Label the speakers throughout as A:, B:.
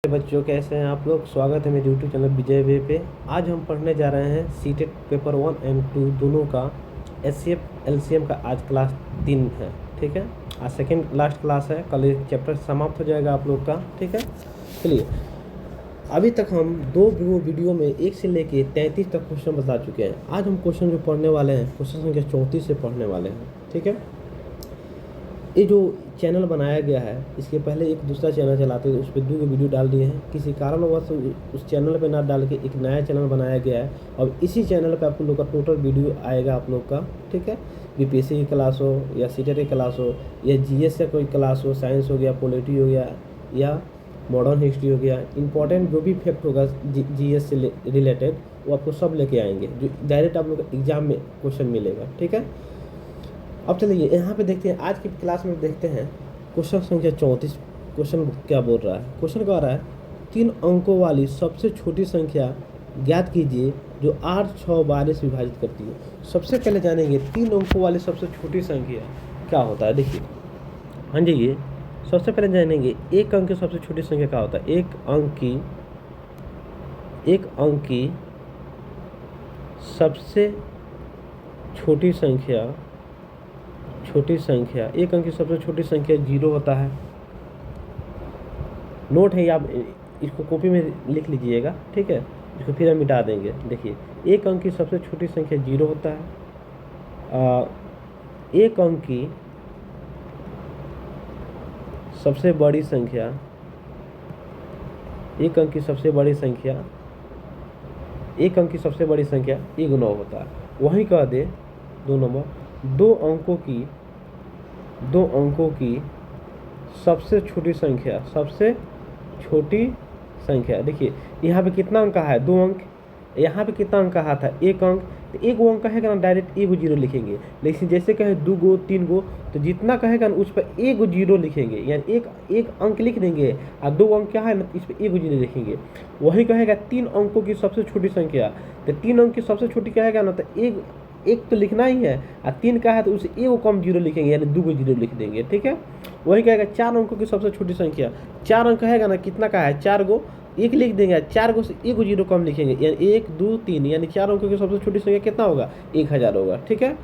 A: बच्चों, कैसे हैं आप लोग। स्वागत है मेरे यूट्यूब चैनल विजय वे पे। आज हम पढ़ने जा रहे हैं सीटेट पेपर 1 एंड 2 दोनों का एचसीएफ एलसीएम का। आज क्लास 3 है, ठीक है। आज सेकंड लास्ट क्लास है, कल एक चैप्टर समाप्त हो जाएगा आप लोग का, ठीक है। चलिए, अभी तक हम दो वीडियो में 1 से लेके 33 तक क्वेश्चन बता चुके हैं। आज हम क्वेश्चन जो पढ़ने वाले हैं, क्वेश्चन संख्या 34 से पढ़ने वाले हैं, ठीक है। ये जो चैनल बनाया गया है, इसके पहले एक दूसरा चैनल चलाते थे, उस पर 2 वीडियो डाल दिए हैं। किसी कारणवश उस चैनल पे ना डाल के एक नया चैनल बनाया गया है। अब इसी चैनल पे आप लोग का टोटल वीडियो आएगा आप लोग का, ठीक है। बीपीएससी की क्लास हो या सीटेट की क्लास हो या जीएस का कोई क्लास हो, साइंस हो गया, पॉलिटी हो गया या मॉडर्न हिस्ट्री हो गया, इंपॉर्टेंट जो भी फैक्ट होगा जीएस से रिलेटेड, वो आपको सब लेके आएंगे, जो डायरेक्ट आप लोग एग्जाम में क्वेश्चन मिलेगा, ठीक है। अब चलिए यहाँ पे देखते हैं, आज की क्लास में देखते हैं क्वेश्चन संख्या 34। क्वेश्चन क्या बोल रहा है? क्वेश्चन कह रहा है 3 अंकों वाली सबसे छोटी संख्या ज्ञात कीजिए जो 8, 6, 12 से विभाजित करती है। सबसे पहले जानेंगे 3 अंकों वाली सबसे छोटी संख्या क्या होता है। देखिए, हाँ जी, ये सबसे पहले जानेंगे 1 अंक की सबसे छोटी संख्या क्या होता है। एक अंक की सबसे छोटी संख्या 1 अंक की सबसे छोटी संख्या 0 होता है। नोट है, आप इसको कॉपी में लिख लीजिएगा, ठीक है। इसको फिर हम मिटा देंगे। देखिए, 1 अंक की सबसे छोटी संख्या 0 होता है। 1 अंक की सबसे बड़ी संख्या 1 अंक की सबसे बड़ी संख्या 1 अंक की सबसे बड़ी संख्या 1 9 होता है। वहीं कह दे 2 नंबर 2 अंकों की सबसे छोटी संख्या। देखिए, यहाँ पे कितना अंक है? 2 अंक। यहाँ पे कितना अंक कहा था? 1 अंक। तो 1 अंक कहेगा ना, डायरेक्ट 1 0 लिखेंगे। लेकिन जैसे कहे 2 गो 3 गो, तो जितना कहेगा ना उस पर 1 0 लिखेंगे, यानी एक अंक लिख देंगे। और 2 अंक क्या है ना, इस पर 1 0 लिखेंगे। वही कहेगा 3 अंकों की सबसे छोटी संख्या, तो 3 अंक की सबसे छोटी कहेगा ना, तो एक तो लिखना ही है, और 3 का है तो उसे 1 कम 0 लिखेंगे, यानी 2 0 लिख देंगे, ठीक है। वही कहेगा 4 अंकों की सबसे छोटी संख्या। 4 अंक कहेगा ना, कितना का है? 4 गो, 1 लिख देंगे, 4 गो से 1 0 कम लिखेंगे, यानी 1 2 3, यानी 4 अंकों की सबसे छोटी संख्या कितना होगा? 1000 होगा, ठीक है।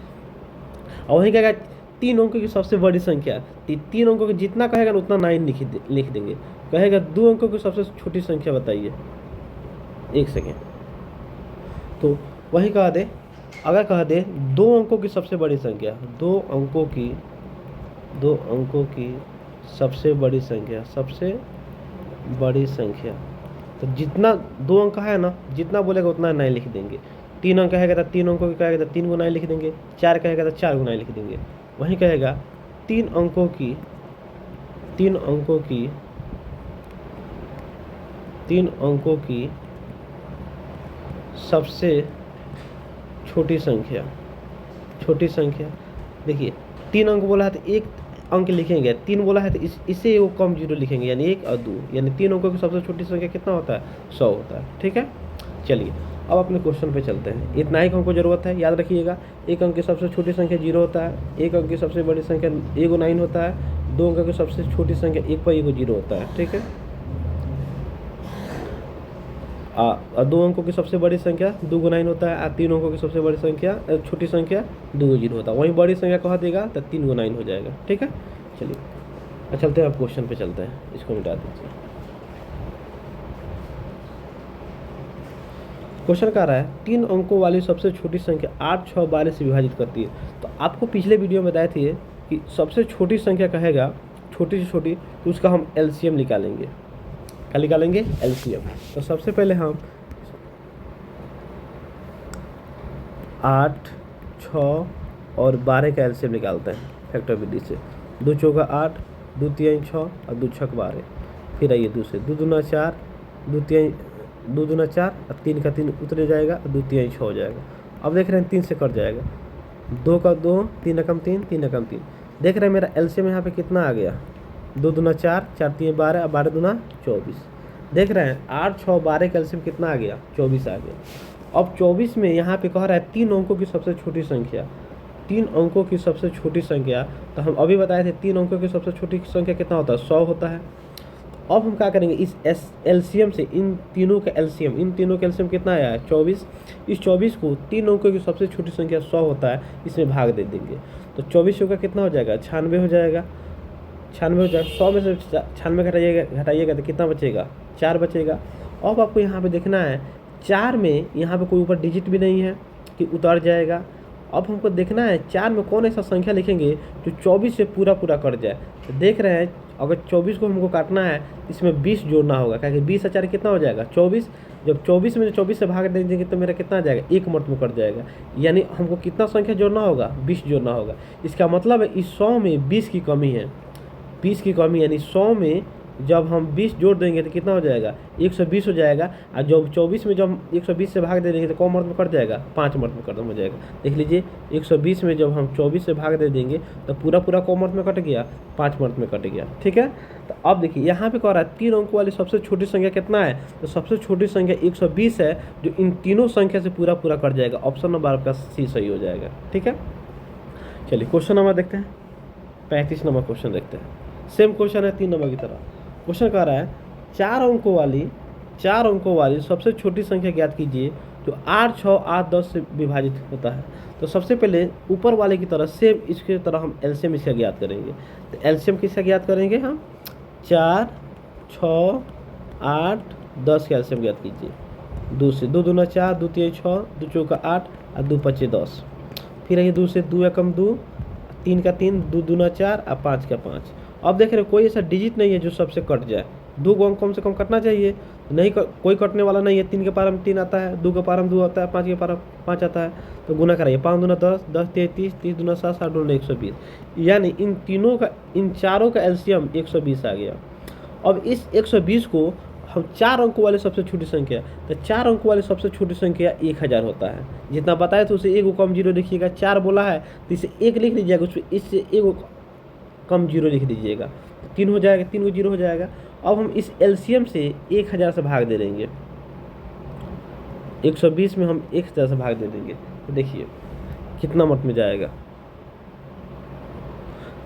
A: और वही कहेगा 3 अंकों की सबसे बड़ी संख्या। 3 अंकों की जितना कहेगा ना उतना 9 लिख देंगे। कहेगा 2 अंकों की सबसे छोटी संख्या बताइए। 1 सेकेंड। तो वही कह दे, अगर कह दे 2 अंकों की सबसे बड़ी संख्या, 2 अंकों की सबसे बड़ी संख्या, तो जितना 2 अंक है ना, जितना बोलेगा उतना 9 लिख देंगे। 3 अंक कहेगा तो 3 अंकों की कहेगा तो 3 गुना लिख देंगे। 4 कहेगा तो 4 गुना लिख देंगे। वहीं कहेगा 3 अंकों की सबसे छोटी संख्या। देखिए, 3 अंक बोला है तो 1 अंक लिखेंगे, 3 बोला है तो इसे वो कम 0 लिखेंगे, यानी 1 और 2, यानी 3 अंकों की सबसे छोटी संख्या कितना होता है? 100 होता है, ठीक है। चलिए, अब अपने क्वेश्चन पे चलते हैं। इतना ही हमको जरूरत है, याद रखिएगा। 1 अंक की सबसे छोटी संख्या 0 होता है। 1 अंक की सबसे बड़ी संख्या 1 9 होता है। 2 अंक की सबसे छोटी संख्या 1 पर 1 0 होता है, ठीक है। 2 अंकों की सबसे बड़ी संख्या 2 × 9 होता है। 3 अंकों की सबसे बड़ी संख्या छोटी संख्या 2 0 होता है। वहीं बड़ी संख्या कहा देगा तो 3 × 9 हो जाएगा, ठीक है। चलिए, चलते हैं, अब क्वेश्चन पे चलते हैं। इसको मिटा दीजिए। क्वेश्चन कह रहा है 3 अंकों वाली सबसे छोटी संख्या 8, 6, 12 से विभाजित करती है। तो आपको पिछले वीडियो में बताए थे कि सबसे छोटी संख्या कहेगा छोटी से छोटी, तो उसका हम एलसीएम निकालेंगे। क्या निकालेंगे? एलसीएम। तो सबसे पहले हम 8, 6 और 12 का एलसीएम निकालते हैं फैक्टर विधि से। 2 चौका 8, 2 3 6 और 2 छक 12। फिर आइए 2 से 2 दूना 4, 2 दूना 4 और 3 का 3 उतरे जाएगा, 2 3 6 हो जाएगा। अब देख रहे हैं 3 से कट जाएगा। 2 का 2, 3 एकम 3, 3 एकम 3। देख रहे हैं मेरा एलसीएम यहाँ पे कितना आ गया? 2 दूना 4, 4 3 12 और 12 दूना 24। देख रहे हैं 8, 6, 12 का एलसीएम कितना आ गया? 24 आ गया। अब 24 में यहाँ पे कह रहा है 3 अंकों की सबसे छोटी संख्या। 3 अंकों की सबसे छोटी संख्या, तो हम अभी बताए थे 3 अंकों की सबसे छोटी संख्या कितना होता है? 100 होता है। अब हम क्या करेंगे, इस एलसीएम से इन तीनों का एलसीएम कितना आया है 24। इस 24 को 3 अंकों की सबसे छोटी संख्या 100 होता है, इसमें भाग दे देंगे। तो 24 का कितना हो जाएगा 96 हो जाएगा। 96 हो जाएगा, 100 में से 96 घटाइएगा तो कितना बचेगा 4 बचेगा। अब आपको यहाँ पे देखना है 4 में यहाँ पे कोई ऊपर डिजिट भी नहीं है कि उतर जाएगा। अब हमको देखना है 4 में कौन ऐसा संख्या लिखेंगे जो 24 से पूरा कट जाए। तो देख रहे हैं अगर 24 को हमको काटना है इसमें 20 जोड़ना होगा, क्योंकि 20 और 4 कितना हो जाएगा 24। जब 24 में 24 से भाग देंगे तो मेरा कितना आ जाएगा 1 मिनट में कट जाएगा। यानी हमको कितना संख्या जोड़ना होगा 20 जोड़ना होगा। इसका मतलब है इस 100 में 20 की कमी है, 20 की कमी, यानी 100 में जब हम 20 जोड़ देंगे तो कितना हो जाएगा 120 हो जाएगा। और जब 24 में जब हम 120 से भाग दे देंगे तो कौन मिनट में कट जाएगा 5 मिनट में खत्म हो जाएगा। देख लीजिए 120 में जब हम 24 से भाग दे देंगे तो पूरा कौन मिनट में कट गया 5 मिनट में कट गया। ठीक है, तो अब देखिए यहाँ पे कह रहा है 3 अंकों वाली सबसे छोटी संख्या कितना है, तो सबसे छोटी संख्या 120 है, जो इन तीनों संख्या से पूरा कट जाएगा। ऑप्शन नंबर आपका सी सही हो जाएगा। ठीक है, चलिए क्वेश्चन नंबर देखते हैं, 35 नंबर क्वेश्चन देखते हैं। सेम क्वेश्चन है 3 नंबर की तरह। क्वेश्चन कह रहा है 4 अंकों वाली सबसे छोटी संख्या ज्ञात कीजिए जो 8, 6, 8, 10 से विभाजित होता है। तो सबसे पहले ऊपर वाले की तरह सेम इसके तरह हम एलसीएम इसका ज्ञात करेंगे। तो एलसीएम किसका ज्ञात करेंगे हम 4, 6, 8, 10 का एलसीएम ज्ञात कीजिए। 2 से 2 दूना 4, 2 3 6, 2 चौका 8 और 2 5 10। फिर है 2 से 2 एकम 2, 3 का 3, 2 दूना 4 और 5 का 5। अब देख रहे कोई ऐसा डिजिट नहीं है जो सबसे कट जाए। 2 को कम से कम कटना चाहिए, नहीं कोई कटने वाला नहीं है। 3 के पार में 3 आता है, 2 के पार में 2 आता है, 5 के पार में 5 आता है। तो गुना कराइए, 5 दूना 10, 10 3 30, 30 दूना 7, 7 दूना 120। यानी इन चारों का एलसीएम 120 आ गया। अब इस 120 को हम 4 अंकों वाली सबसे छोटी संख्या, तो 4 अंकों वाली सबसे छोटी संख्या 1000 होता है। जितना बताया तो उसे 1 कम 0 लिखिएगा। 4 बोला है तो इसे 1 लिख लीजिएगा, उसमें इससे 1 कम 0 लिख दीजिएगा, 3 हो जाएगा, 3 को 0 हो जाएगा। अब हम इस एलसीएम से 1000 से भाग दे देंगे। 120 में हम 1000 से भाग दे देंगे तो देखिए कितना मिनट में जाएगा।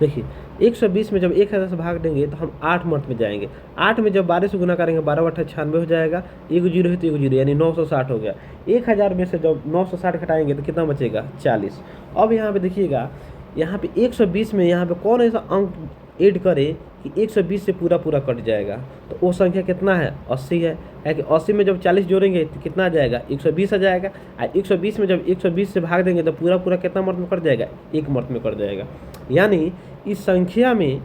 A: देखिए 120 में जब 1000 से भाग देंगे तो हम 8 मिनट में जाएंगे। 8 में जब 12 से गुना करेंगे 12 बटा 96 हो जाएगा। 1 0 है तो 1 0, यानी 960 हो गया। 1000 में से जब 960 घटाएंगे तो कितना बचेगा 40। अब यहाँ पे देखिएगा, यहाँ पे 120 में यहाँ पे कौन ऐसा अंक ऐड करे कि 120 से पूरा कट जाएगा। तो वो संख्या कितना है 80 है, कि 80 में जब 40 जोड़ेंगे तो कितना आ जाएगा 120 आ जाएगा। और 120 में जब 120 से भाग देंगे तो पूरा कितना मिनट में कट जाएगा 1 मिनट में कट जाएगा। यानी इस संख्या में,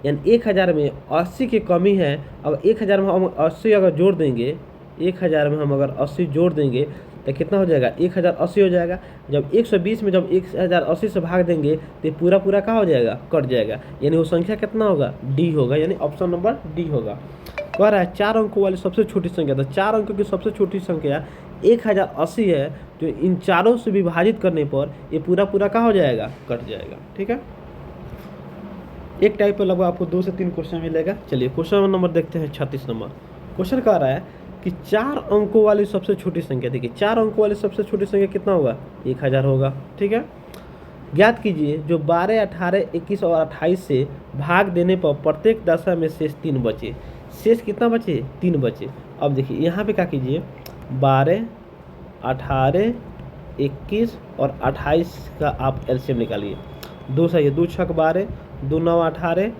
A: यानी 1000 में 80 की कमी है। अब 1000 में हम 80 अगर जोड़ देंगे, 1000 में हम अगर 80 जोड़ देंगे तो कितना हो जाएगा 1080 हो जाएगा। जब 120 में जब 1080 से भाग देंगे तो पूरा क्या हो जाएगा कट जाएगा। यानी वो संख्या कितना होगा डी होगा, यानी ऑप्शन नंबर डी होगा। कह रहा है 4 अंकों वाली सबसे छोटी संख्या, तो 4 अंकों की सबसे छोटी संख्या 1080 है, जो इन चारों से विभाजित करने पर ये पूरा क्या हो जाएगा कट जाएगा। ठीक है, एक टाइप पर लगभग आपको 2 से 3 क्वेश्चन मिलेगा। चलिए क्वेश्चन नंबर देखते हैं 36 नंबर। क्वेश्चन कह रहा है कि 4 अंकों वाली सबसे छोटी संख्या, देखिए 4 अंकों वाली सबसे छोटी संख्या कितना होगा 1000 होगा। ठीक है, ज्ञात कीजिए जो 12, 18, 21 और 28 से भाग देने पर प्रत्येक दशा में शेष 3 बचे। शेष कितना बचे 3 बचे। अब देखिए यहाँ पे क्या कीजिए 12, 18, 21 और 28 का आप एलसीएम निकालिए। 2 सही है, 2 छक 12, 2 9 18,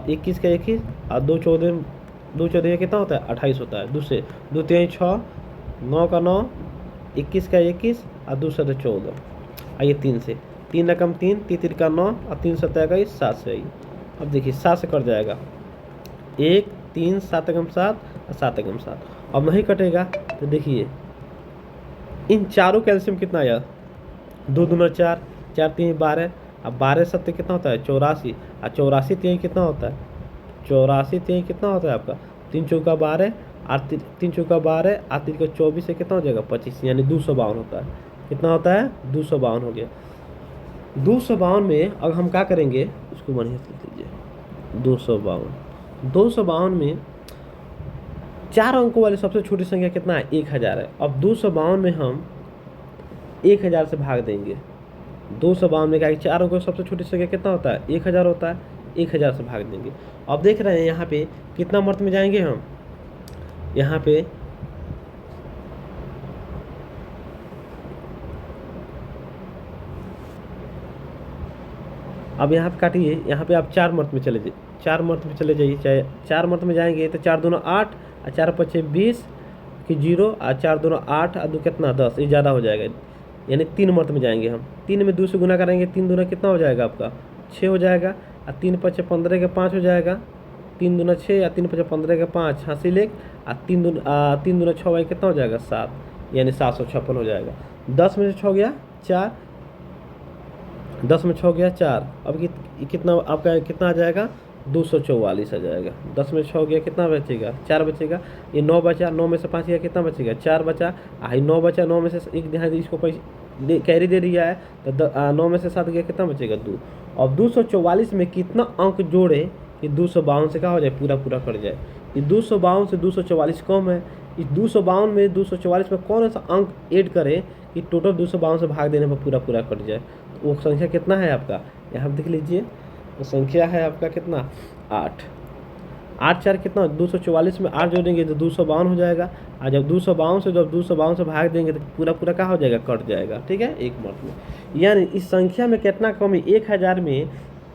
A: 21 का 21 और 2 14, 2 14 कितना होता है 28 होता है। 2 से 2 3 6, 9 का 9, 21 का 21 और 2 7 14। आइए 3 से 3 रकम 3, 3 का 9 और 3 7 21, 7 से आई। अब देखिए 7 से कट जाएगा 1 3 7 एकम 7 और 7 एकम 7। अब नहीं कटेगा तो देखिए इन चारों कैल्शियम कितना आया 2 दूना 4, 4 3 12। अब 12 7 कितना होता है 84 और 84 3 कितना होता है 84 3 कितना होता है आपका 3 चौका 12 और 3 चौका 12 और 3 का 24 से कितना हो जाएगा 25, यानी 252 होता है। कितना होता है 252 हो गया। 252 में अब हम क्या करेंगे उसको बढ़िया से लीजिए। 252 में 4 अंकों वाली सबसे छोटी संख्या कितना है 1000 है। अब 252 में हम 1000 से भाग देंगे। 252 में क्या 4 अंकों की सबसे छोटी संख्या कितना होता है 1000 होता है। 1000 से भाग देंगे। अब देख रहे हैं यहाँ पे कितना मर्त में जाएंगे हम, यहाँ पे अब यहाँ पे काटिए, यहाँ पे आप 4 मर्त में चले जाइए, 4 मर्त में चले जाइए। चाहे 4 मर्त में जाएंगे तो 4 दूना 8 और 4 पचे 20 कि 0 और 4 दूना 8 और 2 कितना 10, ये ज़्यादा हो जाएगा, यानी 3 मर्त में जाएंगे हम। 3 में 2 से गुना करेंगे, 3 दूना कितना हो जाएगा आपका 6 हो जाएगा, और 3 पचे 15 के 5 हो जाएगा, 3 दूना 6 या 3 पचे 15 के 5 हासिल 1 और 3 दूना 6 भाई कितना हो जाएगा 7, यानी 756 हो जाएगा। 10 में से 6 गया 4, 10 में 6 गया 4, अब कितना आपका कितना आ जाएगा 244 आ जाएगा। 10 में 6 गया कितना बचेगा 4 बचेगा, ये 9 बचा, 9 में से 5 गया कितना बचेगा 4 बचा, आई 9 बचा, 9 में से एक ध्यान इसको कैरी दे दिया है तो 9 में से 7 गया कितना बचेगा 2। अब 244 में कितना अंक जोड़े कि 252 से क्या हो जाए पूरा पूरा कट जाए। ये 252 से 244 कम है, इस 252 में 244 में कौन सा अंक ऐड करे कि टोटल 252 से भाग देने पर पूरा पूरा कट जाए। वो संख्या कितना है आपका, यहाँ पर देख लीजिए, वो संख्या है आपका कितना 8। 8 4 कितना 244 में 8 जोड़ेंगे तो 252 हो जाएगा, और जब 252 से भाग देंगे तो पूरा पूरा क्या हो जाएगा कट जाएगा। ठीक है, एक मर्त में, यानी इस संख्या में कितना कमी, 1000 में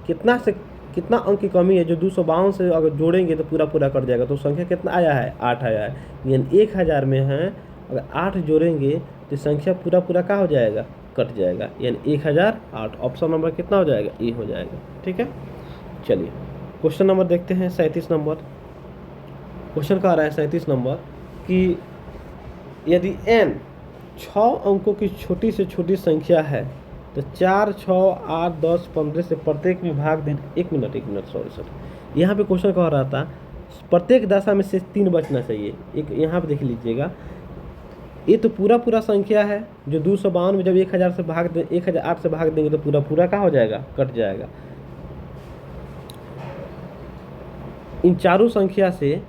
A: कितना अंक की कमी है जो 252 से अगर जोड़ेंगे तो पूरा पूरा कट जाएगा। तो संख्या कितना आया है 8 आया है, यानी 1000 में है अगर 8 जोड़ेंगे तो संख्या पूरा पूरा क्या हो जाएगा कट जाएगा, यानी 1008। ऑप्शन नंबर कितना हो जाएगा ए हो जाएगा। ठीक है, चलिए क्वेश्चन नंबर देखते हैं 37 नंबर। क्वेश्चन कह रहा है 37 नंबर कि यदि n 6 अंकों की छोटी से छोटी संख्या है तो 4, 6, 8, 10, 15 से प्रत्येक में भाग दें। एक मिनट सॉरी, यहाँ पे क्वेश्चन कह रहा था प्रत्येक दशा में से 3 बचना चाहिए। एक यहाँ पे देख लीजिएगा, ये तो पूरा पूरा संख्या है जो 252 में जब 1008 से भाग देंगे तो पूरा पूरा क्या हो जाएगा कट जाएगा। इन चारों संख्या से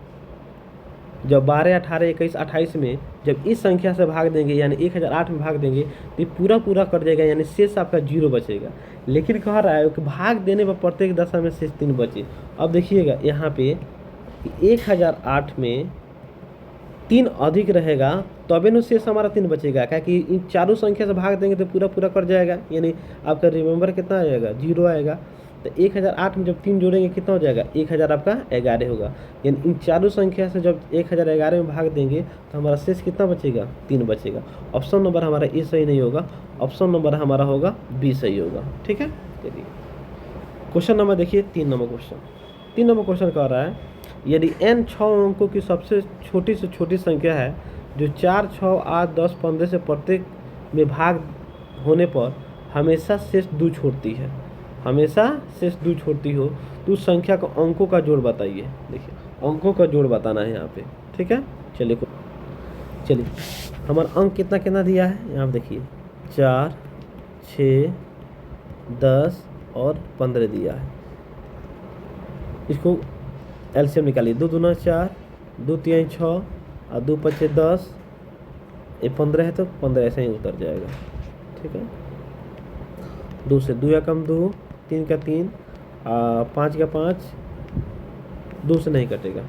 A: जब 12, 18, 21, 28 में जब इस संख्या से भाग देंगे यानी 1008 में भाग देंगे तो पूरा पूरा कट जाएगा, यानी शेष आपका 0 बचेगा। लेकिन कह रहा है कि भाग देने पर प्रत्येक दशा में शेष 3 बचे। अब देखिएगा यहाँ पे 1008 में 3 अधिक रहेगा तबे न शेष हमारा 3 बचेगा, क्या कि इन चारों संख्या से भाग देंगे तो पूरा पूरा कट जाएगा, यानी आपका रिमेंबर कितना आ जाएगा 0 आएगा। तो 1008 में जब 3 जोड़ेंगे कितना हो जाएगा 1000 आपका 11 होगा, यानी इन चारों संख्या से जब 1011 में भाग देंगे तो हमारा शेष कितना बचेगा 3 बचेगा। ऑप्शन नंबर हमारा ए सही नहीं होगा, ऑप्शन नंबर हमारा होगा बी सही होगा। ठीक है, चलिए क्वेश्चन नंबर देखिए 3 नंबर क्वेश्चन। 3 नंबर क्वेश्चन कह रहा है यदि n 6 अंकों की सबसे छोटी से छोटी संख्या है जो 4, 6, 8, 10, 15 से प्रत्येक में भाग होने पर हमेशा शेष 2 छोड़ती है, हमेशा शेष 2 छोड़ती हो तो उस संख्या को अंकों का जोड़ बताइए। देखिए अंकों का जोड़ बताना है यहाँ पे। ठीक है, चलिए हमारा अंक कितना कितना दिया है यहाँ पे देखिए 4, 6, 10 और 15 दिया है। इसको एलसीएम निकालिए, 2 दूना 4, 2 3 6 और 2 5 10, ये 15 है तो 15 ऐसे ही उतर जाएगा। ठीक है, 2 से 2 या कम 2, 3 का 3, 5 का 5, 2 से नहीं कटेगा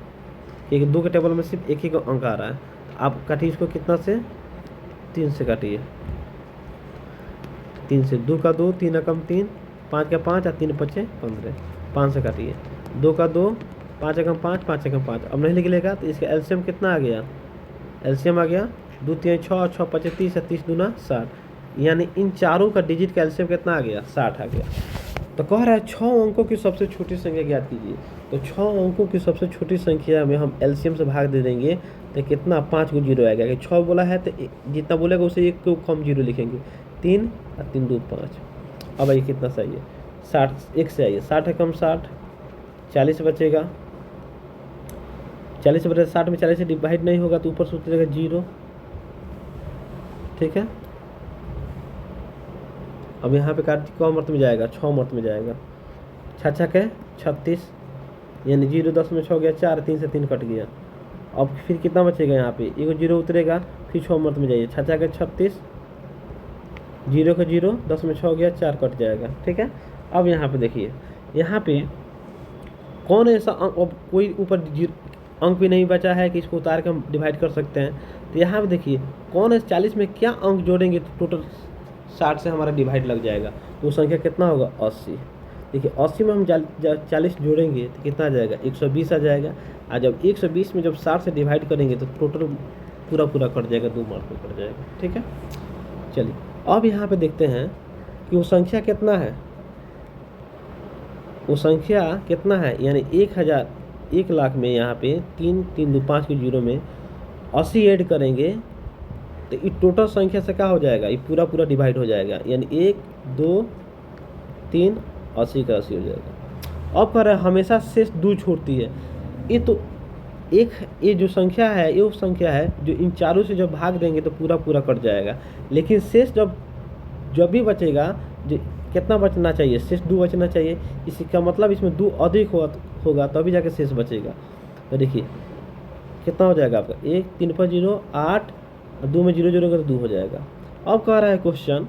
A: क्योंकि 2 के टेबल में सिर्फ एक ही का अंक आ रहा है। आप काटिए इसको कितना से 3 से काटिए, 3 से 2 का 2, 3 का कम 3, 5 का 5 और 3 5 15, 5 से काटिए, 2 का 2, 5 का कम 5, 5 का कम 5। अब नहीं निकलेगा तो इसका एलसीएम कितना आ गया, एलसीएम आ गया 2 3 6 6 5 30 30 दूना 60, यानी इन चारों का डिजिट का एलसीएम कितना आ गया 60 आ गया। तो कह रहा है 6 अंकों की सबसे छोटी संख्या ज्ञात कीजिए। तो 6 अंकों की सबसे छोटी संख्या में हम एलसीएम से भाग दे देंगे तो कितना 5 को 0 आएगा, कि 6 बोला है तो जितना बोलेगा उसे 1 को कम 0 लिखेंगे, 3 और 3 2 5। अब आइए कितना सही है 60, 1 से आइए 60 है कम 60, 40 बचेगा, 40 बचे 60 में 40 से डिवाइड नहीं होगा तो ऊपर से उतरेगा 0। ठीक है, अब यहाँ पे काट कौन मर्त में जाएगा 6 मर्त में जाएगा, 6 6 के 36, यानी 0 10 में 6 गया 4, 3 से 3 कट गया। अब फिर कितना बचेगा यहाँ पे 1 0 उतरेगा, फिर 6 मर्त में जाइए, 6 6 के 36, 0 का 0, 10 में 6 गया 4 कट जाएगा। ठीक है, अब यहाँ पे देखिए यहाँ पे कौन ऐसा अंक, अब कोई ऊपर अंक भी नहीं बचा है कि इसको उतार के हम डिवाइड कर सकते हैं। तो यहाँ पे देखिए कौन है 40 में क्या अंक जोड़ेंगे तो टोटल 60 से हमारा डिवाइड लग जाएगा। तो संख्या कितना होगा 80। देखिए 80 में हम 40 जोड़ेंगे तो कितना आ जाएगा 120 आ जाएगा। और जब 120 में जब 60 से डिवाइड करेंगे तो टोटल पूरा कट जाएगा, 2 मार्क में कट जाएगा। ठीक है, चलिए अब यहाँ पे देखते हैं कि वो संख्या कितना है। वो संख्या कितना है, यानी 1000 1 लाख में यहाँ पे 3 3 2 5 के जीरो में 80 ऐड करेंगे तो ये टोटल संख्या से क्या हो जाएगा, ये पूरा डिवाइड हो जाएगा, यानी 1 2 3 80 का 80 हो जाएगा। अब कह रहे हैं हमेशा शेष 2 छोड़ती है। ये तो ये जो संख्या है ये वो संख्या है जो इन चारों से जब भाग देंगे तो पूरा कट जाएगा। लेकिन शेष जब भी बचेगा, जो कितना बचना चाहिए, शेष 2 बचना चाहिए। इसका मतलब इसमें 2 अधिक होगा तभी जाके शेष बचेगा। तो देखिए कितना हो जाएगा आपका 1 3 5 0 8 और 2 में 0 जोड़ेंगे तो 2 हो जाएगा। अब कह रहा है क्वेश्चन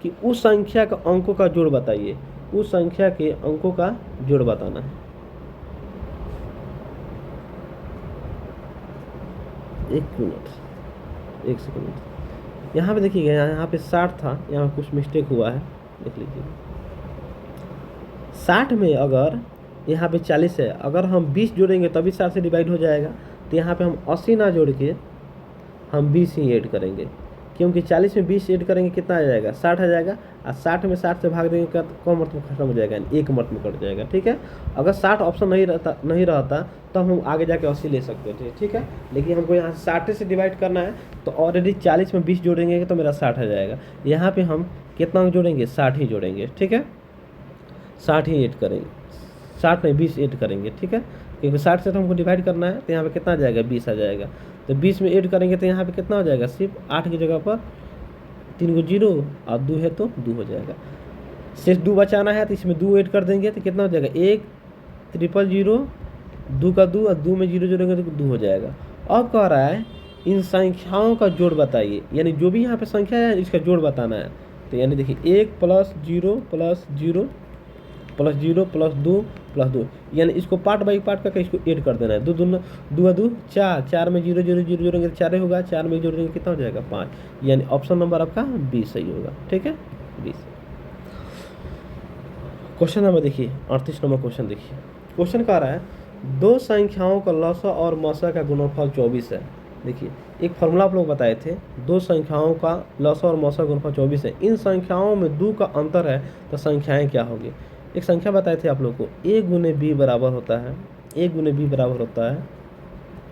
A: कि उस संख्या का अंकों का जोड़ बताइए। उस संख्या के अंकों का जोड़ बताना है। एक सेकंड, यहाँ पे देखिएगा, यहाँ पे 60 था, यहाँ पे कुछ मिस्टेक हुआ है, देख लीजिए। 60 में अगर यहाँ पे 40 है, अगर हम 20 जोड़ेंगे तभी 60 से डिवाइड हो जाएगा। तो यहाँ पे हम 80 ना जोड़ के हम 20 ही ऐड करेंगे, क्योंकि 40 में 20 ऐड करेंगे कितना आ जाएगा 60 आ जाएगा। और 60 में 60 से भाग देंगे तो कम मर्त में खत्म हो जाएगा, यानी 1 मर्त में कट जाएगा। ठीक है, अगर 60 ऑप्शन नहीं रहता तो हम आगे जाके 80 ले सकते थे। ठीक है, लेकिन हमको यहाँ 60 से डिवाइड करना है तो ऑलरेडी 40 में 20 जोड़ेंगे तो मेरा 60 आ जाएगा। यहाँ पे हम कितना जोड़ेंगे 60 ही जोड़ेंगे। ठीक है, 60 ही ऐड करेंगे, 60 में 20 ऐड करेंगे। ठीक है, क्योंकि 60 से तो हमको डिवाइड करना है तो यहाँ पे कितना आ जाएगा 20 आ जाएगा। तो 20 में ऐड करेंगे तो यहाँ पे कितना हो जाएगा, सिर्फ 8 की जगह पर 3 को 0 और 2 है तो 2 हो जाएगा। शेष 2 बचाना है तो इसमें 2 ऐड कर देंगे तो कितना हो जाएगा 1 0 0 2 का 2 और 2 में 0 जोड़ेंगे तो 2 हो जाएगा। अब कह रहा है इन संख्याओं का जोड़ बताइए, यानी जो भी यहाँ पे संख्या है इसका जोड़ बताना है। तो यानी देखिए 1 + 0 + 0 + 0 + 2 + 2, यानी इसको पार्ट बाई पार्ट करके इसको ऐड कर देना है। 2 2 2 4, 4 में 0 0 0 जोड़ेंगे तो 4 होगा, 4 में जोड़ेंगे कितना हो जाएगा 5, यानी ऑप्शन नंबर आपका 20 सही होगा। ठीक है, 20। क्वेश्चन नंबर देखिए 38 नंबर क्वेश्चन देखिए। क्वेश्चन कह रहा है दो संख्याओं का लसा और मसा का गुणनफल 24 है। देखिए एक फार्मूला आप लोग बताए थे, दो संख्याओं का लसा और मसा का गुणनफल 24 है, इन संख्याओं में 2 का अंतर है तो संख्याएं क्या होगी। एक संख्या बताए थे आप लोग को a × b बराबर होता है, a × b बराबर होता है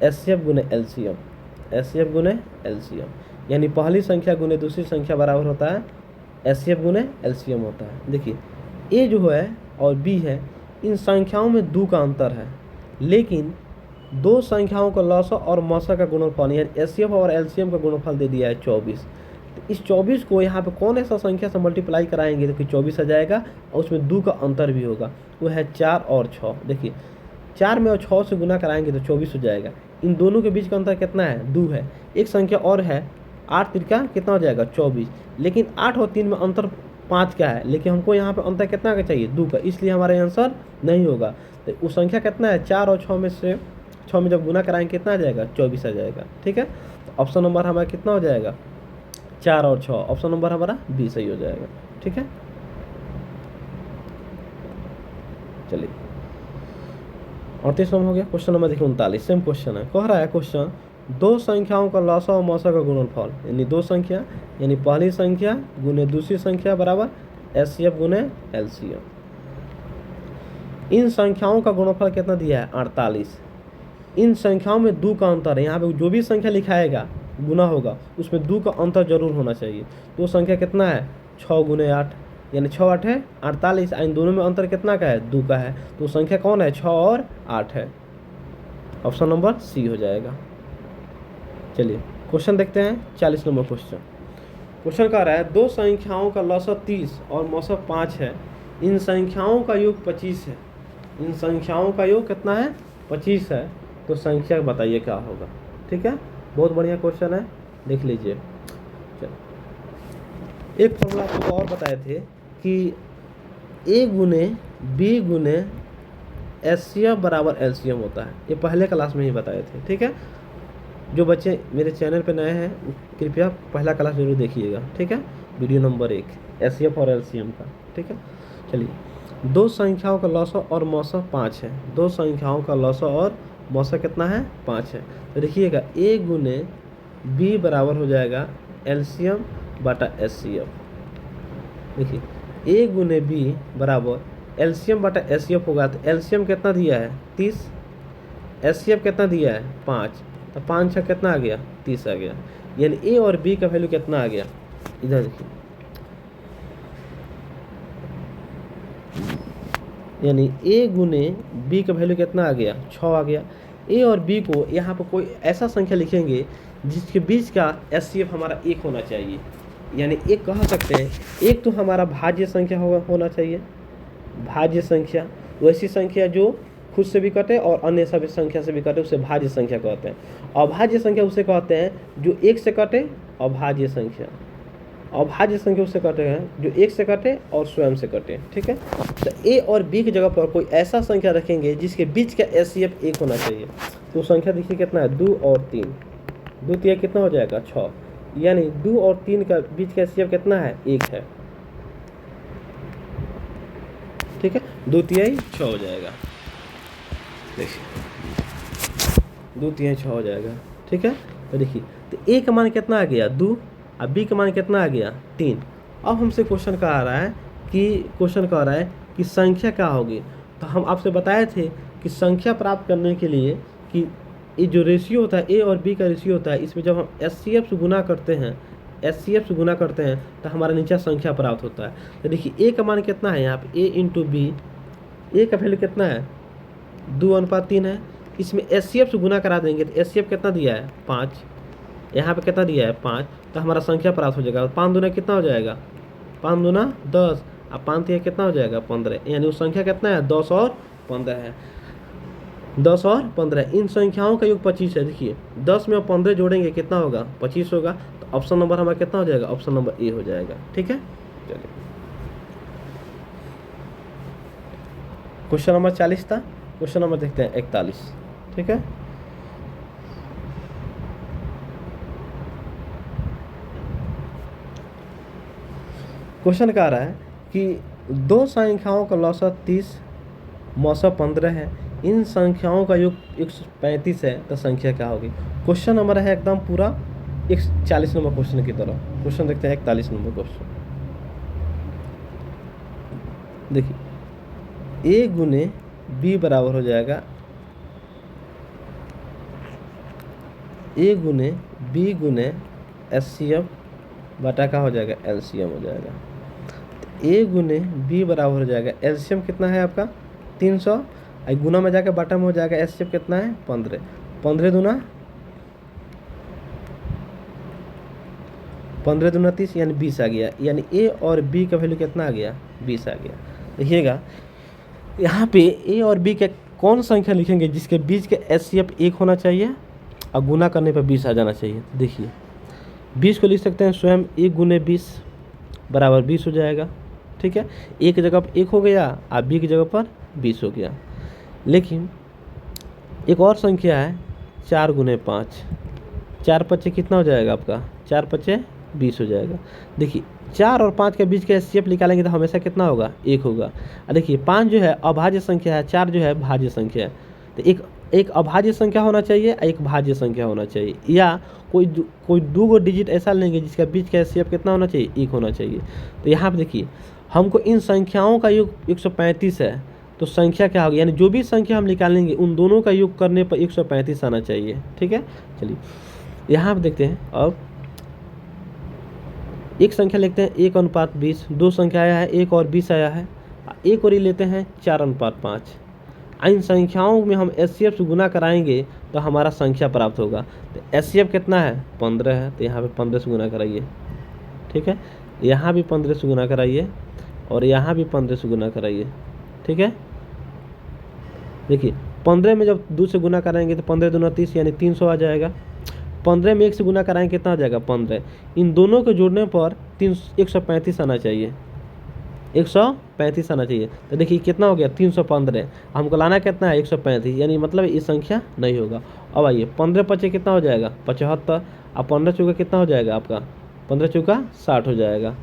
A: HCF × LCM, HCF × LCM, यानी पहली संख्या गुने दूसरी संख्या बराबर होता है HCF × LCM होता है। देखिए a जो है और b है, इन संख्याओं में 2 का अंतर है, लेकिन दो संख्याओं का लसा और मसा का गुणनफल यानी HCF और LCM का गुणनफल दे दिया है 24। तो इस 24 को यहाँ पे कौन ऐसा संख्या से मल्टीप्लाई कराएंगे तो कि 24 आ जाएगा, और उसमें 2 का अंतर भी होगा, वो है 4 और 6। देखिए 4 में और 6 से गुना कराएंगे तो 24 हो जाएगा। इन दोनों के बीच का अंतर कितना है 2 है। एक संख्या और है 8 3 कितना हो जाएगा 24, लेकिन 8 और 3 में अंतर 5 का है, लेकिन हमको यहाँ पे अंतर कितना का चाहिए 2 का, इसलिए हमारा आंसर नहीं होगा। तो वो संख्या कितना है 4 और 6 में से 6 में जब गुना कराएंगे कितना आ जाएगा 24 आ जाएगा। ठीक है, तो ऑप्शन नंबर हमारा कितना हो जाएगा 4 और 6, ऑप्शन नंबर हमारा बी सही हो जाएगा। ठीक है, चलिए 38 नंबर हो गया। क्वेश्चन नंबर देखिए 39 सेम क्वेश्चन है। कह रहा है क्वेश्चन दो संख्याओं का लसा और मसा का गुणनफल, यानी दो संख्या यानी पहली संख्या गुने दूसरी संख्या बराबर HCF × LCM। इन संख्याओं का गुणनफल कितना दिया है 48। इन संख्याओं में 2 का अंतर है, यहाँ पे जो भी संख्या लिखाएगा गुना होगा उसमें 2 का अंतर जरूर होना चाहिए। तो संख्या कितना है 6 × 8, यानी 6 8 है 48, इन दोनों में अंतर कितना का है 2 का है, तो संख्या कौन है 6 और 8 है, ऑप्शन नंबर सी हो जाएगा। चलिए क्वेश्चन देखते हैं 40 नंबर क्वेश्चन। क्वेश्चन कह रहा है दो संख्याओं का लसा 30 और मसा 5 है, इन संख्याओं का योग 25 है। इन संख्याओं का योग कितना है 25 है, तो संख्या बताइए क्या होगा। ठीक है, बहुत बढ़िया क्वेश्चन है, देख लीजिए। चलो एक फॉर्मूला आपको और बताए थे कि a × b × एचसीएफ बराबर एलसीएम होता है, ये पहले क्लास में ही बताए थे। ठीक है, जो बच्चे मेरे चैनल पे नए हैं कृपया पहला क्लास जरूर देखिएगा। ठीक है, वीडियो नंबर 1 एचसीएफ और एलसीएम का। ठीक है, चलिए, दो संख्याओं का लॉसा और मौसा 5 है। दो संख्याओं का लॉसा और मौसा कितना है? 5 है। तो देखिएगा a गुने b बराबर हो जाएगा एलसीएम बटा एचसीएफ। देखिए a गुने b बराबर एलसीएम बटा एचसीएफ होगा। तो एलसीएम कितना दिया है? 30। एचसीएफ कितना दिया है? 5। तो 5 छः कितना आ गया? 30 आ गया। यानी a और b का वैल्यू कितना आ गया? इधर देखिए, यानी a गुने b का वैल्यू कितना आ गया? 6 आ गया। a और b को यहाँ पर कोई ऐसा संख्या लिखेंगे जिसके बीच का एचसीएफ हमारा 1 होना चाहिए। यानी एक कह सकते हैं, एक तो हमारा भाज्य संख्या होना चाहिए, भाज्य संख्या, वैसी संख्या जो खुद से भी कटे और अन्य सभी संख्या से भी कटे, उसे भाज्य संख्या कहते हैं। अभाज्य संख्या उसे कहते हैं जो 1 से कटे, अभाज्य संख्या। अभाज्य संख्या उससे कटे हैं जो 1 से कटे और स्वयं से कटे। ठीक है, तो a और b की जगह पर कोई ऐसा संख्या रखेंगे जिसके बीच का एचसीएफ 1 होना चाहिए। तो संख्या देखिए कितना है? 2 और 3, 2 3 कितना हो जाएगा? 6। यानी 2 और 3 का बीच का एचसीएफ कितना है? 1 है। ठीक है, 2 3 6 हो जाएगा। देखिए 2 3 6 हो जाएगा। ठीक है, तो देखिए, तो a का मान कितना आ गया? 2, अब b का मान कितना आ गया? 3। अब हमसे क्वेश्चन कह रहा है कि संख्या क्या होगी। तो हम आपसे बताए थे कि संख्या प्राप्त करने के लिए कि ये जो रेशियो होता है a और b का रेशियो होता है, इसमें जब हम एचसीएफ से गुना करते हैं तो हमारा नीचे संख्या प्राप्त होता है। तो देखिए a का मान कितना है यहाँ पे? a इंटू बी, a का वैल्यू कितना है? 2:3 है। इसमें एचसीएफ से गुना करा देंगे तो एचसीएफ कितना दिया है? 5। यहाँ पे कितना दिया है? 5। तो हमारा संख्या प्राप्त हो जाएगा। 5 दूना कितना हो जाएगा? 5 दूना 10, अब 5 3 कितना हो जाएगा? 15। यानी वो संख्या कितना है? 10 और 15 है। 10 और 15, इन संख्याओं का योग 25 है। देखिए 10 में 15 जोड़ेंगे कितना होगा? 25 होगा। तो ऑप्शन नंबर हमारा कितना हो जाएगा? ऑप्शन नंबर ए हो जाएगा। ठीक है, चलिए, क्वेश्चन नंबर 40 था। क्वेश्चन नंबर देखते हैं 41। ठीक है, क्वेश्चन कह रहा है कि दो संख्याओं का लौसा 30 मौसा 15 है, इन संख्याओं का योग 135 है, तो संख्या क्या होगी। क्वेश्चन नंबर है एकदम पूरा 40 नंबर क्वेश्चन की तरह। क्वेश्चन देखते हैं 41 नंबर क्वेश्चन। देखिए a गुने b बराबर हो जाएगा a गुने b गुने एचसीएफ बटा का हो जाएगा एलसीएम हो जाएगा। तो a गुने b बराबर हो जाएगा, एलसीएम कितना है आपका? 300, गुना में जाकर बटा में हो जाएगा एचसीएफ कितना है? 15। 15 दूना 30, यानी 20 आ गया। यानी a और b का वैल्यू कितना आ गया? 20 आ गया। देखिएगा यहाँ पे a और b के कौन संख्या लिखेंगे जिसके बीच के एचसीएफ 1 होना चाहिए और गुना करने पर 20 आ जाना चाहिए। देखिए 20 को लिख सकते हैं स्वयं, 1 गुने 20 बराबर 20 हो जाएगा। ठीक है, a की जगह पर 1 हो गया और b की जगह पर 20 हो गया। लेकिन एक और संख्या है 4 गुने 5, 4 5 कितना हो जाएगा आपका? 4 5 20 हो जाएगा। देखिए 4 और 5 के बीच का एचसीएफ निकालेंगे तो हमेशा कितना होगा? 1 होगा। और देखिए 5 जो है अभाज्य संख्या है, 4 जो है भाज्य संख्या है। तो एक अभाज्य संख्या होना चाहिए, एक भाज्य संख्या होना चाहिए, या कोई दो डिजिट ऐसा लेंगे जिसका बीच का एचसीएफ कितना होना चाहिए? 1 होना चाहिए। तो यहाँ पे देखिए हमको इन संख्याओं का योग 135 है, तो संख्या क्या होगी? यानी जो भी संख्या हम निकालेंगे उन दोनों का योग करने पर 135 आना चाहिए। ठीक है, चलिए यहाँ पे देखते हैं। अब एक संख्या लिखते हैं 1:20, दो संख्या आया है 1 और 20 आया है, एक और ही लेते हैं 4:5। इन संख्याओं में हम एचसीएफ से गुना कराएंगे तो हमारा संख्या प्राप्त होगा। तो एचसीएफ कितना है? 15 है, तो यहाँ पे 15 से गुना कराइए। ठीक है, यहाँ भी 15 से गुना कराइए और यहाँ भी 15 से गुना कराइए। ठीक है, देखिए 15 में जब 2 से गुना कराएंगे तो 15 दूना 30, यानी 300 आ जाएगा। 15 में 1 से गुना कराएंगे कितना आ जाएगा? 15। इन दोनों को जोड़ने पर 135 आना चाहिए। 135 आना चाहिए। तो देखिए कितना हो गया 315, हमको लाना कितना है 135, यानी मतलब ये संख्या नहीं होगा। अब आइए 15 पचे कितना हो जाएगा 75, अब 15 चौका कितना हो जाएगा आपका 15 चौका 60 हो जाएगा।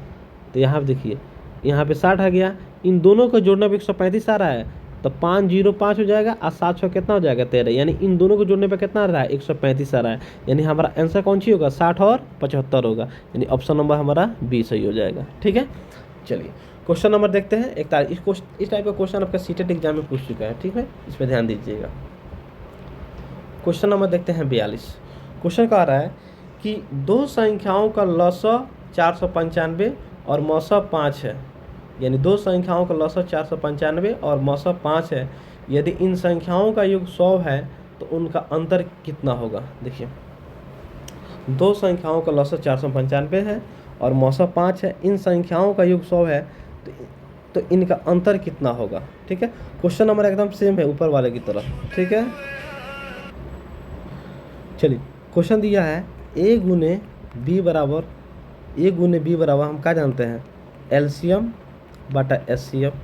A: तो यहाँ पे देखिए यहाँ पे 60 आ गया, इन दोनों को जोड़ने पर 135 आ रहा है, तो 505 हो जाएगा और 700 कितना हो जाएगा 13, यानी इन दोनों को जोड़ने पे कितना आ रहा है 135 आ रहा है, यानी हमारा आंसर कौन सी होगा 60 और 75 होगा, यानी ऑप्शन नंबर हमारा बी सही हो जाएगा। ठीक है, चलिए क्वेश्चन नंबर देखते हैं। एक इस टाइप का क्वेश्चन आपका सीटेट एग्जाम में पूछ चुका है, ठीक है, इस पर ध्यान दीजिएगा। क्वेश्चन नंबर देखते हैं 42। क्वेश्चन कह रहा है कि दो संख्याओं का लसाअ 495 और मौसा 5 है, यानी दो संख्याओं का लसाअ 495 और मौसा 5 है, यदि इन संख्याओं का योग 100 है तो उनका अंतर कितना होगा। देखिए दो संख्याओं का लसाअ 495 है और मौसा 5 है, इन संख्याओं का योग 100 है तो इनका अंतर कितना होगा। ठीक है, क्वेश्चन नंबर एकदम सेम है ऊपर वाले की तरह। ठीक है, चलिए क्वेश्चन दिया है ए गुने बी बराबर हम क्या जानते हैं एलसीएम बटा एचसीएफ,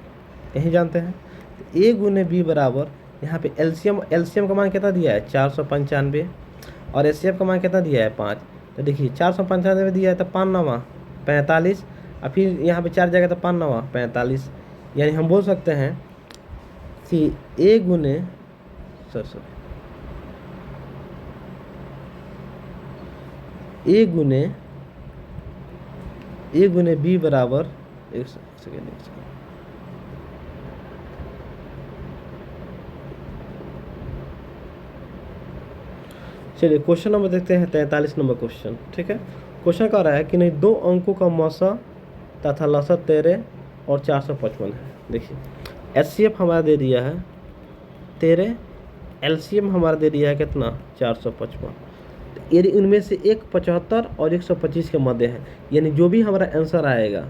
A: यही जानते हैं। तो ए गुने बी बराबर यहाँ पे एलसीएम का मान कितना दिया है 495 और एचसीएफ का मान कितना दिया है 5। तो देखिए 495 दिया है तो 5 9 45 और फिर यहाँ पे 4 जाएगा तो 5 9 45, यानी हम बोल सकते हैं कि ए गुने बी बराबर एक सेकेंड चलिए क्वेश्चन नंबर देखते हैं 43 नंबर क्वेश्चन। ठीक है, क्वेश्चन कह रहा है कि नहीं दो अंकों का मौसा तथा लसाअ 13 और 455 है। देखिए एचसीएफ हमारा दे दिया है 13, एलसीएम हमारा दे दिया है कितना 455, यदि उनमें से एक 75 और 125 के मध्य है, यानी जो भी हमारा आंसर आएगा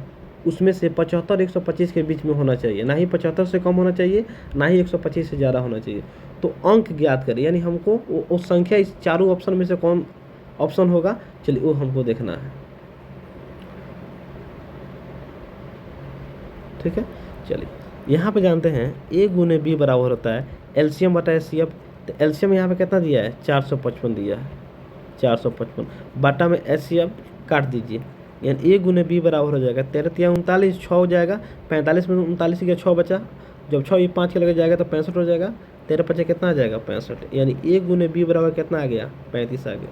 A: उसमें से 75 125 के बीच में होना चाहिए, ना ही 75 से कम होना चाहिए ना ही 125 से ज़्यादा होना चाहिए। तो अंक ज्ञात करें, यानी हमको वो संख्या इस चारों ऑप्शन में से कौन ऑप्शन होगा, चलिए वो हमको देखना है। ठीक है, चलिए यहाँ पे जानते हैं ए गुने बी बराबर होता है एलसीएम बटा एचसीएफ। तो एलसीएम यहाँ पे कितना दिया है 455 दिया है, 455 बाटा में एचसीएफ काट दीजिए, यानी ए गुने बी बराबर हो जाएगा 13 39 6 हो जाएगा, 45 में 39 के 6 बचा, जब 6 ये 5 के लगे जाएगा तो 65 हो जाएगा, 13 5 कितना आ जाएगा 65, यानी ए गुने बी बराबर कितना आ गया 35 आ गया।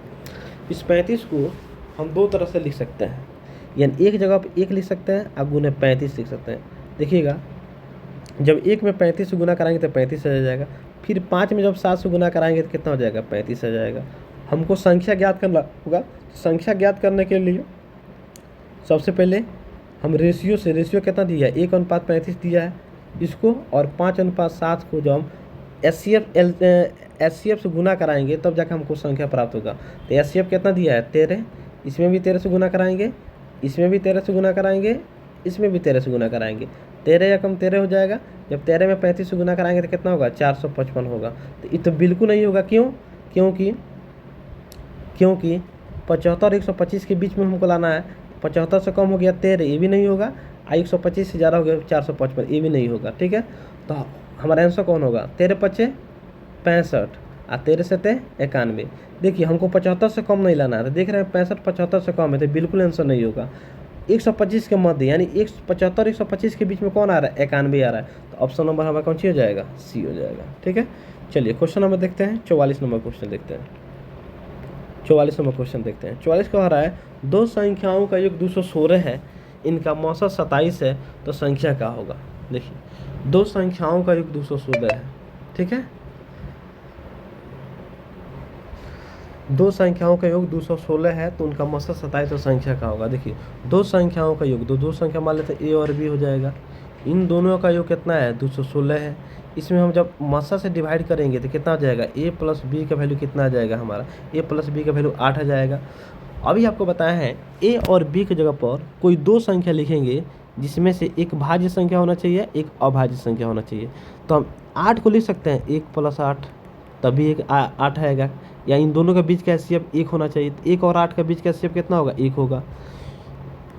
A: इस 35 को हम दो तरह से लिख सकते हैं, यानी एक जगह पर 1 लिख सकते हैं और गुने 35 लिख सकते हैं। देखिएगा जब 1 में 35 से गुना कराएंगे तो 35 आ जाएगा, फिर 5 में जब 7 से गुना कराएंगे तो कितना हो जाएगा 35 आ जाएगा। हमको संख्या ज्ञात करना होगा, संख्या ज्ञात करने के लिए सबसे पहले हम रेशियो कितना दिया है 1:35 दिया है इसको, और 5:7 को जब हम एचसीएफ से गुना कराएंगे तब जाकर हमको संख्या प्राप्त होगा। तो एचसीएफ कितना दिया है 13, इसमें भी 13 से गुना कराएंगे, इसमें भी 13 से गुना कराएंगे, इसमें भी 13 से गुना कराएंगे, 13 या कम 13 हो जाएगा। जब 13 में 35 से गुना कराएंगे तो कितना होगा 455 होगा। तो ये तो बिल्कुल नहीं होगा, क्योंकि 75 125 के बीच में हमको लाना है, 75 से कम हो गया 13 ये भी नहीं होगा, 125 से ज़्यादा हो गया 455 ये भी नहीं होगा। ठीक है, तो हमारा आंसर कौन होगा 13 5 65 और 13 से 91। देखिए हमको 75 से कम नहीं लाना है, तो देख रहे हैं 65 75 से कम है, तो बिल्कुल आंसर नहीं होगा। 125 के मध्य यानी 75 125 के बीच में कौन आ रहा है 91 आ रहा है, तो ऑप्शन नंबर हमारा कौन सी हो जाएगा सी हो जाएगा। ठीक है, चलिए क्वेश्चन नंबर देखते हैं 44 नंबर क्वेश्चन देखते हैं। 44 नंबर क्वेश्चन देखते हैं। 44 कह रहा है दो संख्याओं का योग 216 है, इनका मौसा 27 है, तो संख्या क्या होगा। देखिए दो संख्याओं का योग 216 है, ठीक है, दो संख्याओं का योग 216 है तो उनका मौसा 27 तो संख्या का होगा। देखिए दो संख्याओं का योग दो संख्या मान लेते ए और बी हो जाएगा, इन दोनों का योग कितना है 216 है, इसमें हम जब मौसा से डिवाइड करेंगे तो कितना आ जाएगा ए प्लस बी का वैल्यू कितना आ जाएगा हमारा ए प्लस बी का वैल्यू 8 आ जाएगा। अभी आपको बताया है ए और बी की जगह पर कोई दो संख्या लिखेंगे जिसमें से एक भाज्य संख्या होना चाहिए एक अभाज्य संख्या होना चाहिए, तो हम 8 को लिख सकते हैं 1 + 8 तभी एक 8 आएगा, या इन दोनों के बीच का एचसीएफ 1 होना चाहिए, तो 1 और 8 के बीच का एचसीएफ कितना होगा 1 होगा।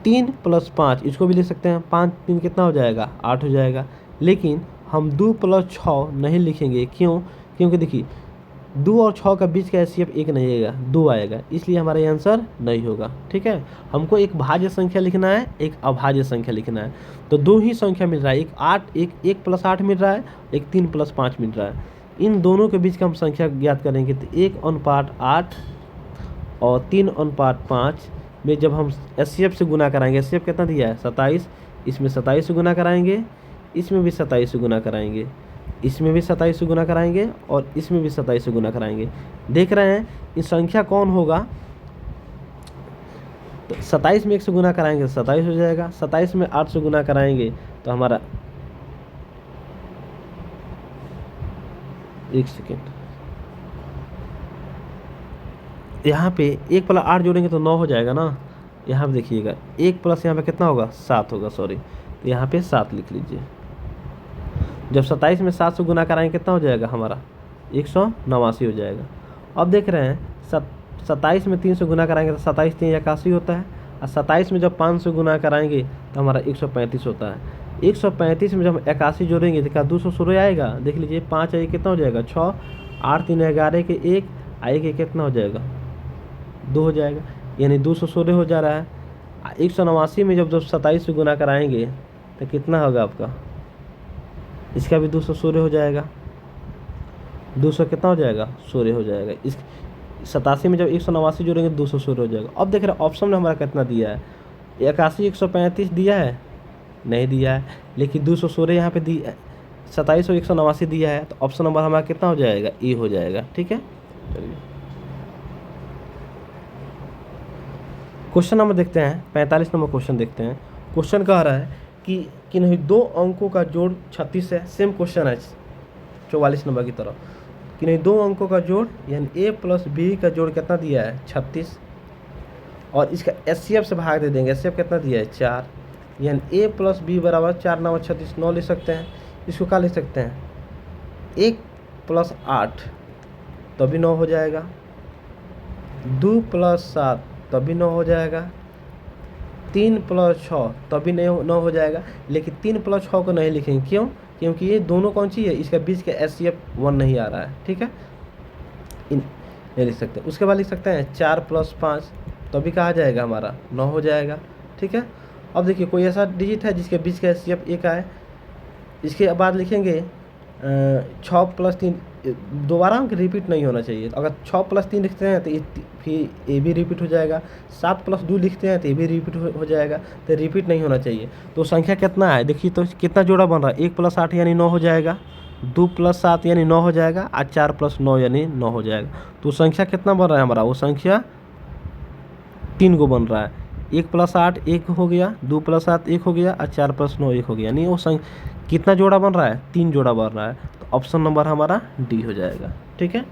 A: 3 + 5 इसको भी लिख सकते हैं, 5 3 कितना हो जाएगा 8 हो जाएगा। लेकिन हम 2 + 6 नहीं लिखेंगे, क्यों? क्योंकि देखिए 2 और 6 का बीच का एचसीएफ 1 नहीं आएगा, 2 आएगा, इसलिए हमारा ये आंसर नहीं होगा। ठीक है, हमको एक भाज्य संख्या लिखना है, एक अभाज्य संख्या लिखना है। तो 2 ही संख्या मिल रहा है, एक 8 1 + 8 मिल रहा है, एक 3 + 5 मिल रहा है। इन दोनों के बीच का हम संख्या ज्ञात करेंगे तो 1/8 और 3/5 में जब हम एचसीएफ से गुना कराएंगे, एचसीएफ कितना दिया है 27, इसमें 27 से गुना कराएंगे, इसमें भी 27 से गुना कराएंगे, इसमें भी 27 से गुना कराएंगे और इसमें भी 27 से गुना कराएंगे। देख रहे हैं ये संख्या कौन होगा? तो 27 में 1 से गुना कराएंगे तो 27 हो जाएगा, 27 में 8 से गुना कराएंगे तो हमारा, एक सेकेंड, यहाँ पे 1 + 8 जोड़ेंगे तो 9 हो जाएगा ना। यहाँ पे देखिएगा 1 प्लस यहाँ पे कितना होगा 7 होगा, सॉरी, तो यहाँ पे 7 लिख लीजिए। जब 27 में 7 से गुना कराएंगे कितना हो जाएगा हमारा 189 हो जाएगा। अब देख रहे हैं 27 में 3 से गुना कराएंगे तो 27 3 81 होता है, और 27 में जब 5 से गुना कराएंगे तो हमारा 135 होता है। 135 में जब 81 जोड़ेंगे तो क्या 216 आएगा? देख लीजिए 5 आएगा कितना हो जाएगा 6, 8 3 11 के 1 आएगा कितना हो जाएगा 2 हो जाएगा, यानी 216 हो जा रहा है। 189 में जब 27 से गुना कराएंगे तो कितना होगा आपका, इसका भी 216 हो जाएगा, 200 कितना हो जाएगा 16 हो जाएगा। इस 87 में जब 189 जोड़ेंगे 216 हो जाएगा। अब देख रहे हैं ऑप्शन में हमारा कितना दिया है, 81 135 दिया है, नहीं दिया है, लेकिन 216 यहाँ पे दिया है, 27 और 189 दिया है, तो ऑप्शन नंबर हमारा कितना हो जाएगा ए हो जाएगा। ठीक है, चलिए क्वेश्चन नंबर देखते हैं, 45 नंबर क्वेश्चन देखते हैं। क्वेश्चन कह रहा है कि नहीं 2 अंकों का जोड़ 36 है, सेम क्वेश्चन है 44 नंबर की तरह, कि नहीं 2 अंकों का जोड़ यानी a + b का जोड़ कितना दिया है 36, और इसका एचसीएफ से भाग दे देंगे, एचसीएफ कितना दिया है 4, यानी a + b = 4 9 36, 9 लिख सकते हैं। इसको क्या लिख सकते हैं 1 + 8 तभी 9 हो जाएगा, 2 + 7 तभी 9 हो जाएगा, 3 + 6 तभी 9 हो जाएगा। लेकिन 3 + 6 को नहीं लिखेंगे, क्यों? क्योंकि ये दोनों कौन सी है, इसका बीच का एचसीएफ 1 नहीं आ रहा है। ठीक है, नहीं लिख सकते। उसके बाद लिख सकते हैं 4 + 5 तभी कहा जाएगा हमारा 9 हो जाएगा। ठीक है, अब देखिए कोई ऐसा डिजिट है जिसके बीच का एचसीएफ 1 आए, इसके बाद लिखेंगे 6 + 3, दोबारा अंक रिपीट नहीं होना चाहिए। अगर 6 + 3 लिखते हैं तो फिर ये भी रिपीट हो जाएगा, 7 + 2 लिखते हैं तो ये भी रिपीट हो जाएगा, तो रिपीट नहीं होना चाहिए। तो संख्या कितना है देखिए, तो कितना जोड़ा बन रहा है, 1 + 8 यानी 9 हो जाएगा, 2 + 7 यानी 9 हो जाएगा, और 4 + 9 यानी 9 हो जाएगा। तो संख्या कितना बन रहा है हमारा, वो संख्या 3 को बन रहा है। 1 + 8 1 हो गया, 2 + 7 1 हो गया, और 4 + 9 1 हो गया, यानी वो कितना जोड़ा बन रहा है 3 जोड़ा बन रहा है। तो ऑप्शन नंबर हमारा डी हो जाएगा। ठीक है,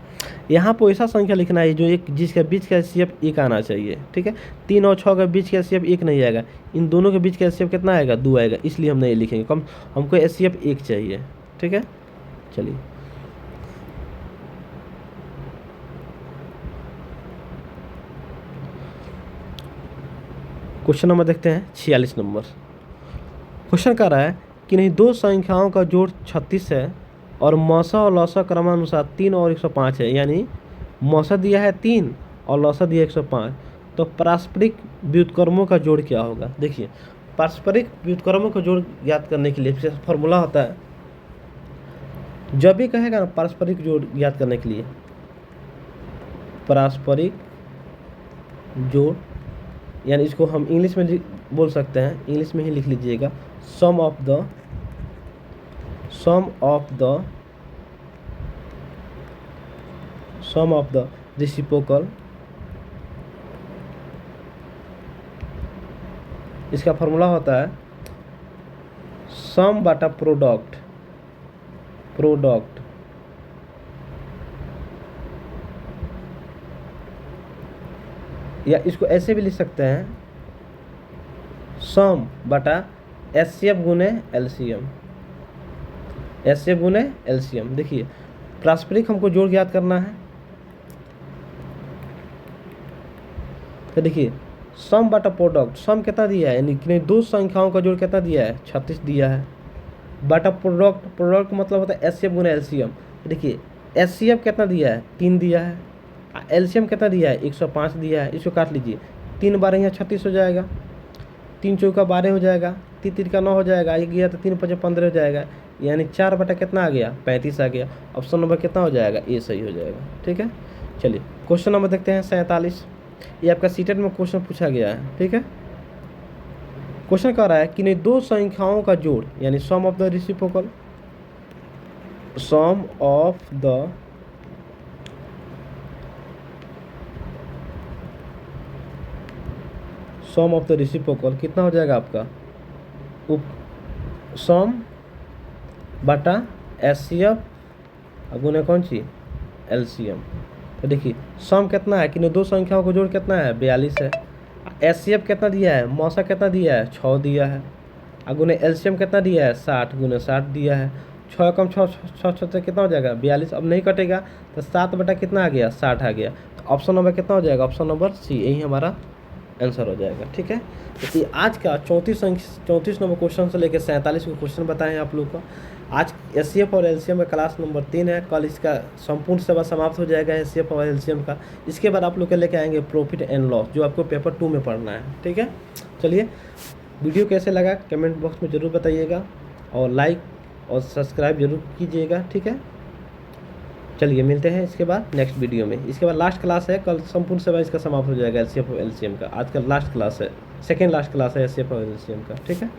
A: यहाँ पर ऐसा संख्या लिखना है जो एक जिसके बीच का एचसीएफ 1 आना चाहिए। ठीक है, 3 और 6 के बीच का एचसीएफ 1 नहीं आएगा, इन दोनों के बीच का एचसीएफ कितना आएगा 2 आएगा, इसलिए हम नहीं लिखेंगे, हमको एचसीएफ 1 चाहिए। ठीक है, चलिए क्वेश्चन नंबर देखते हैं 46 नंबर। क्वेश्चन कह रहा है कि नहीं 2 संख्याओं का जोड़ 36 है और मौसा और लौसा क्रमानुसार 3 और 105 है, यानी मौसा दिया है 3 और लौसा दिया 105, तो पारस्परिक व्युत्क्रमों का जोड़ क्या होगा। देखिए पारस्परिक व्युत्क्रमों का जोड़ ज्ञात करने के लिए फॉर्मूला होता है, जब भी कहेगा ना पारस्परिक जोड़ ज्ञात करने के लिए, पारस्परिक जोड़ यानी इसको हम इंग्लिश में बोल सकते हैं, इंग्लिश में ही लिख लीजिएगा, सम ऑफ द रेसिप्रोकल, इसका फॉर्मूला होता है सम बटा प्रोडक्ट, या इसको ऐसे भी लिख सकते हैं सम बटा एचसीएफ गुने एलसीएम, एचसीएफ गुने एलसीएम। देखिए पारस्परिक हमको जोड़ ज्ञात करना है, तो देखिए सम बटा प्रोडक्ट, सम कितना दिया है यानी कि दो संख्याओं का जोड़ कितना दिया है 36 दिया है, बटा प्रोडक्ट, प्रोडक्ट मतलब होता है एचसीएफ गुना एलसीएम। देखिए एचसीएफ कितना दिया है 3 दिया है, एलसीएम कितना दिया है 105 दिया है। इसको काट लीजिए, 3 बार यहाँ 36 हो जाएगा, 3 चौका 12 हो जाएगा, 3 3 का 9 हो जाएगा, एक गया तो 3 5 15 हो जाएगा, यानी 4 बटा कितना आ गया 35 आ गया। ऑप्शन नंबर कितना हो जाएगा ए सही हो जाएगा। ठीक है, चलिए क्वेश्चन नंबर देखते हैं 47। ये आपका सीटेट में क्वेश्चन पूछा गया है। ठीक है, क्वेश्चन कह रहा है कि नहीं दो संख्याओं का जोड़ यानी sum of the reciprocal, sum of the sum of the reciprocal कितना हो जाएगा आपका सम बटा एचसीएफ गुना कौन सी एलसीएम। तो देखिए सम कितना है कि दो संख्याओं का जोड़ कितना है 42 है, एचसीएफ कितना दिया है मौसा कितना दिया है 6 दिया है, गुना एलसीएम कितना दिया है 60 गुना 60 दिया है। 6 कम 6 6 6 से कितना हो जाएगा 42, अब नहीं कटेगा तो 7 बटा कितना आ गया 60 आ गया। तो ऑप्शन नंबर कितना हो जाएगा ऑप्शन नंबर सी, यही हमारा आंसर हो जाएगा। ठीक है, तो ये आज का 34 नंबर क्वेश्चन से लेकर 47 को क्वेश्चन बताए हैं आप लोग को। आज एचसीएफ और एलसीएम का क्लास नंबर 3 है, कल इसका संपूर्ण सेवा समाप्त हो जाएगा एचसीएफ और एलसीएम का। इसके बाद आप लोग के लेके आएंगे प्रॉफिट एंड लॉस जो आपको पेपर 2 में पढ़ना है। ठीक है, चलिए वीडियो कैसे लगा कमेंट बॉक्स में ज़रूर बताइएगा और लाइक और सब्सक्राइब जरूर कीजिएगा। ठीक है, चलिए मिलते हैं इसके बाद नेक्स्ट वीडियो में। इसके बाद लास्ट क्लास है, कल संपूर्ण सेवा इसका समाप्त हो जाएगा एचसीएफ और एलसीएम का। आज का लास्ट क्लास है, सेकेंड लास्ट क्लास है एचसीएफ और एलसीएम का। ठीक है।